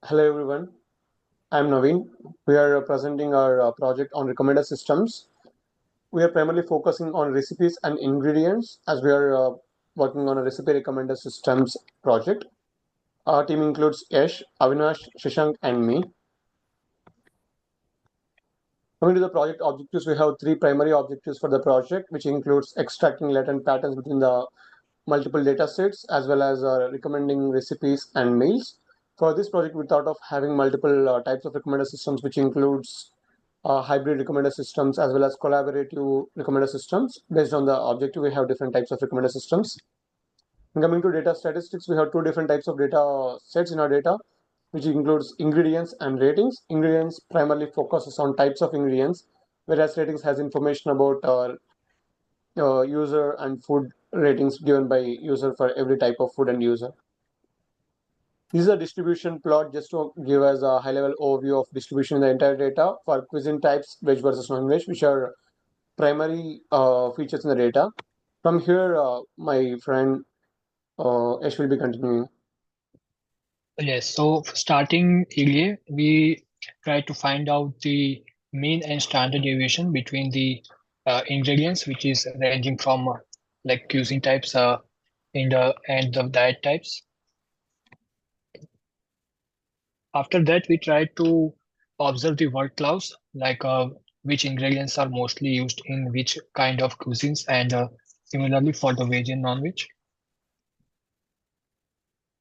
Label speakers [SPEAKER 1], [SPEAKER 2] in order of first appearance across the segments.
[SPEAKER 1] Hello everyone, I'm Naveen. We are presenting our project on recommender systems. We are primarily focusing on recipes and ingredients as we are working on a recipe recommender systems project. Our team includes Yash, Avinash, Shashank, and me. Coming to the project objectives, we have three primary objectives for the project, which includes extracting latent patterns between the multiple data sets as well as recommending recipes and meals. For this project, we thought of having multiple types of recommender systems, which includes hybrid recommender systems as well as collaborative recommender systems. Based on the objective, we have different types of recommender systems. And coming to data statistics, we have two different types of data sets in our data, which includes ingredients and ratings. Ingredients primarily focuses on types of ingredients, whereas ratings has information about user and food ratings given by user for every type of food and user. This is a distribution plot just to give us a high level overview of distribution in the entire data for cuisine types, veg versus non-veg, which are primary features in the data. From here, my friend Ash will be continuing.
[SPEAKER 2] Yes, so starting earlier, we try to find out the mean and standard deviation between the ingredients, which is ranging from like cuisine types in the and the diet types. After that, we try to observe the word clouds, like which ingredients are mostly used in which kind of cuisines, and similarly for the veg and non-veg.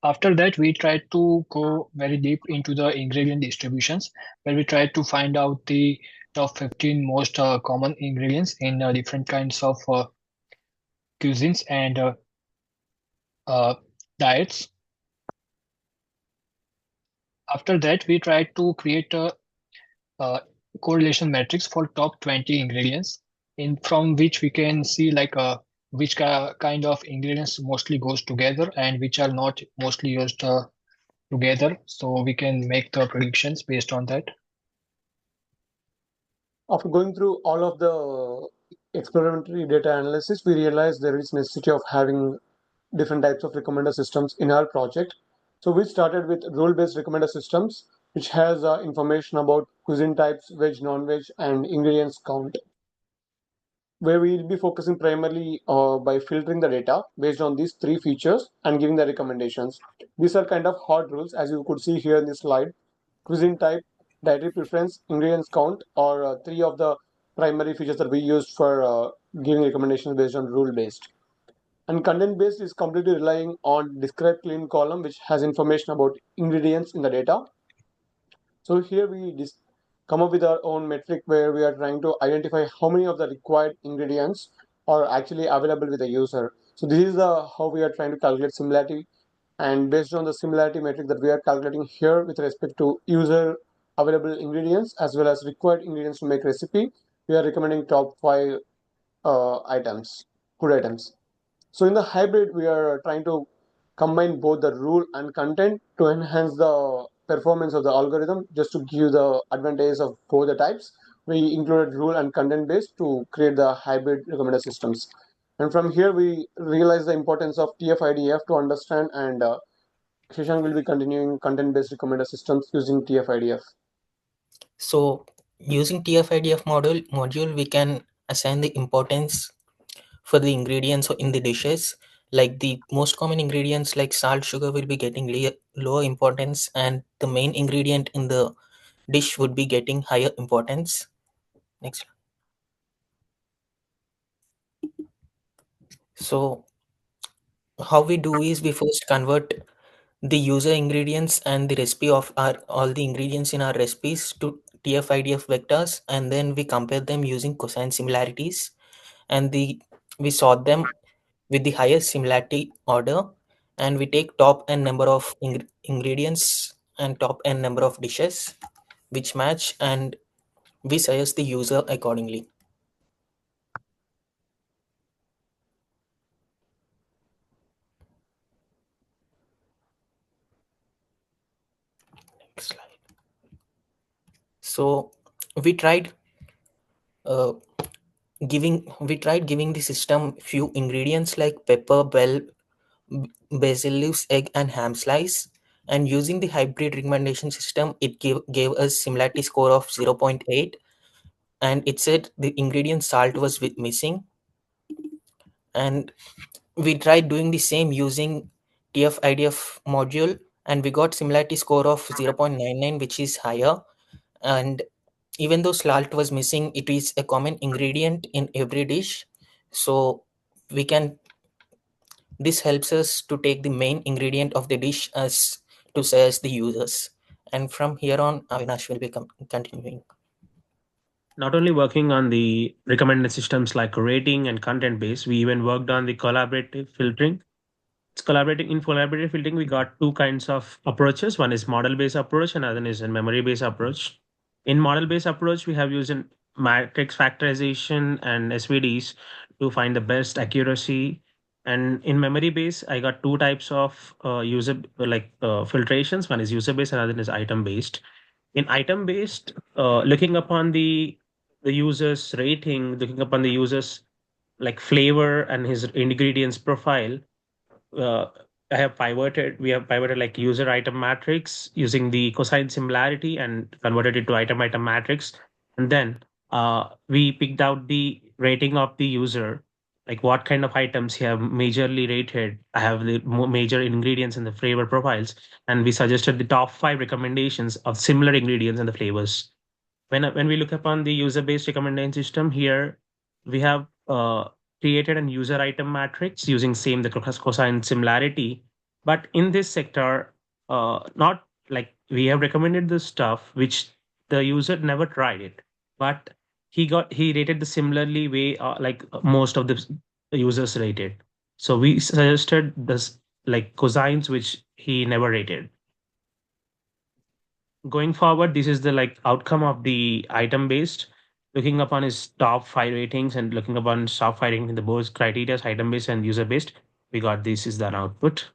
[SPEAKER 2] After that, we try to go very deep into the ingredient distributions, where we try to find out the top 15 most common ingredients in different kinds of cuisines and uh, diets. After that, we try to create a correlation matrix for top 20 ingredients, in from which we can see like which kind of ingredients mostly goes together and which are not mostly used together, so we can make the predictions based on that.
[SPEAKER 1] After going through all of the experimentary data analysis, we realized there is necessity of having different types of recommender systems in our project. So we started with rule-based recommender systems, which has information about cuisine types, veg, non-veg, and ingredients count, where we will be focusing primarily by filtering the data based on these three features and giving the recommendations. These are kind of hard rules, as you could see here in this slide. Cuisine type, dietary preference, ingredients count are three of the primary features that we used for giving recommendations based on rule based. And content based is completely relying on describe clean column, which has information about ingredients in the data. So here we come up with our own metric where we are trying to identify how many of the required ingredients are actually available with the user. So this is the how we are trying to calculate similarity, and based on the similarity metric that we are calculating here with respect to user available ingredients as well as required ingredients to make recipe, we are recommending top five items, food items. So in the hybrid, we are trying to combine both the rule and content to enhance the performance of the algorithm. Just to give the advantage of both the types, we included rule and content based to create the hybrid recommender systems. And from here, we realize the importance of TF-IDF to understand, and Shashank will be continuing content-based recommender systems using TF-IDF.
[SPEAKER 3] So using TF-IDF module, we can assign the importance for the ingredients in the dishes. Like the most common ingredients like salt, sugar will be getting low importance, and the main ingredient in the dish would be getting higher importance. Next. So how we do is we first convert the user ingredients and the recipe of our all the ingredients in our recipes to TF-IDF vectors, and then we compare them using cosine similarities, and we sort them with the highest similarity order, and we take top n number of ingredients and top n number of dishes which match, and we suggest the user accordingly. Next slide. So we tried uh, giving the system few ingredients like pepper, bell, basil leaves, egg, and ham slice, And using the hybrid recommendation system, it gave us similarity score of 0.8, and it said the ingredient salt was missing. And we tried doing the same using TF-IDF module, and we got similarity score of 0.99, which is higher. And even though salt was missing, it is a common ingredient in every dish. So we can this helps us to take the main ingredient of the dish as to say as the users. And from here on, Avinash will be continuing.
[SPEAKER 4] Not only working on the recommended systems like rating and content base, we even worked on the collaborative filtering. In collaborative filtering, we got two kinds of approaches. One is model based approach, and other is a memory based approach. In model based approach, we have used matrix factorization and SVDs to find the best accuracy. And in memory base, I got two types of filtrations. One is user based, and other is item based. In item based, looking upon the user's rating, looking upon the user's like flavor and his ingredients profile, uh, we have pivoted like user item matrix using the cosine similarity and converted it to item matrix. And then we picked out the rating of the user, like what kind of items he have majorly rated. I have the major ingredients and the flavor profiles, and we suggested the top 5 recommendations of similar ingredients and the flavors. When we look upon the user-based recommendation system here, we have created an user item matrix using same the cosine similarity. But in this sector, not like we have recommended the stuff which the user never tried it, but he rated the similarly way most of the users rated. So we suggested this like cosines which he never rated. Going forward, this is the like outcome of the item based. Looking upon his top 5 ratings and looking upon his top 5 rating in the both criteria, item based and user based, we got this is the output.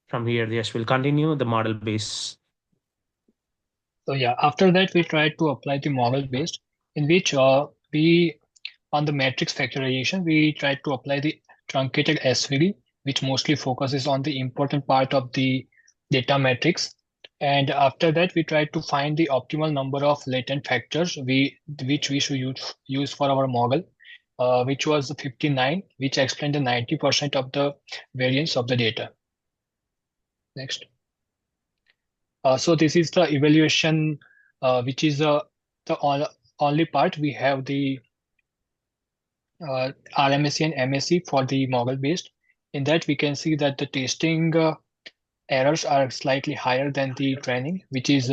[SPEAKER 4] From here, yes, we'll continue the model base.
[SPEAKER 2] So yeah, after that we tried to apply the model based, in which we on the matrix factorization we tried to apply the truncated SVD, which mostly focuses on the important part of the data matrix. And after that, we tried to find the optimal number of latent factors which we should use for our model, which was 59, which explained the 90% of the variance of the data. Next. So this is the evaluation, which is the only part we have the RMSE and MSE for the model based. In that, we can see that the testing errors are slightly higher than the training, which is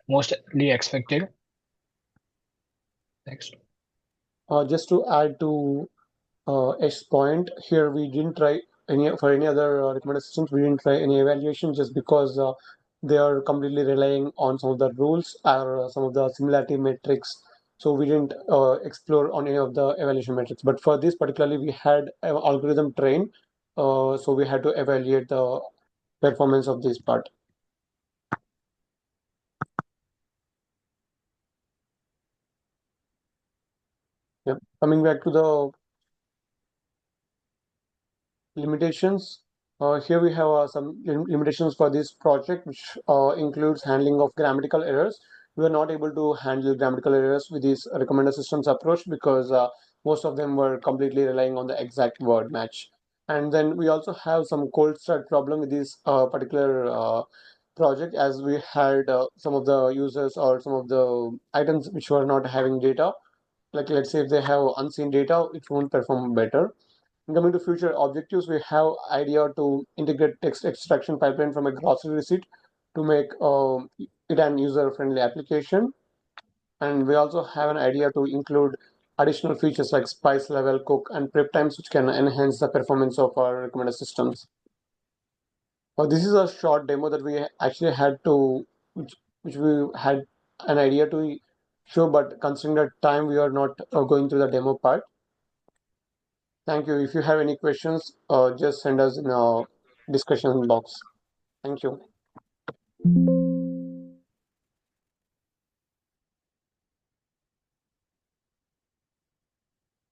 [SPEAKER 2] mostly expected. Next.
[SPEAKER 1] Just to add to Yash's point, here we didn't try any other recommended systems. We didn't try any evaluation just because they are completely relying on some of the rules or some of the similarity metrics. So we didn't explore on any of the evaluation metrics. But for this particularly, we had an algorithm trained, so we had to evaluate the performance of this part. Yeah. Coming back to the limitations. Here we have some limitations for this project, which includes handling of grammatical errors. We are not able to handle grammatical errors with this recommender systems approach because most of them were completely relying on the exact word match. And then we also have some cold start problem with this particular project, as we had some of the users or some of the items which were not having data. Like let's say if they have unseen data, it won't perform better. Coming to future objectives, we have idea to integrate text extraction pipeline from a grocery receipt to make it an user-friendly application. And we also have an idea to include additional features like spice level, cook, and prep times, which can enhance the performance of our recommender systems. This is a short demo that we actually had to, which we had an idea to show, but considering the time, we are not going through the demo part. Thank you. If you have any questions, just send us in a discussion box. Thank you.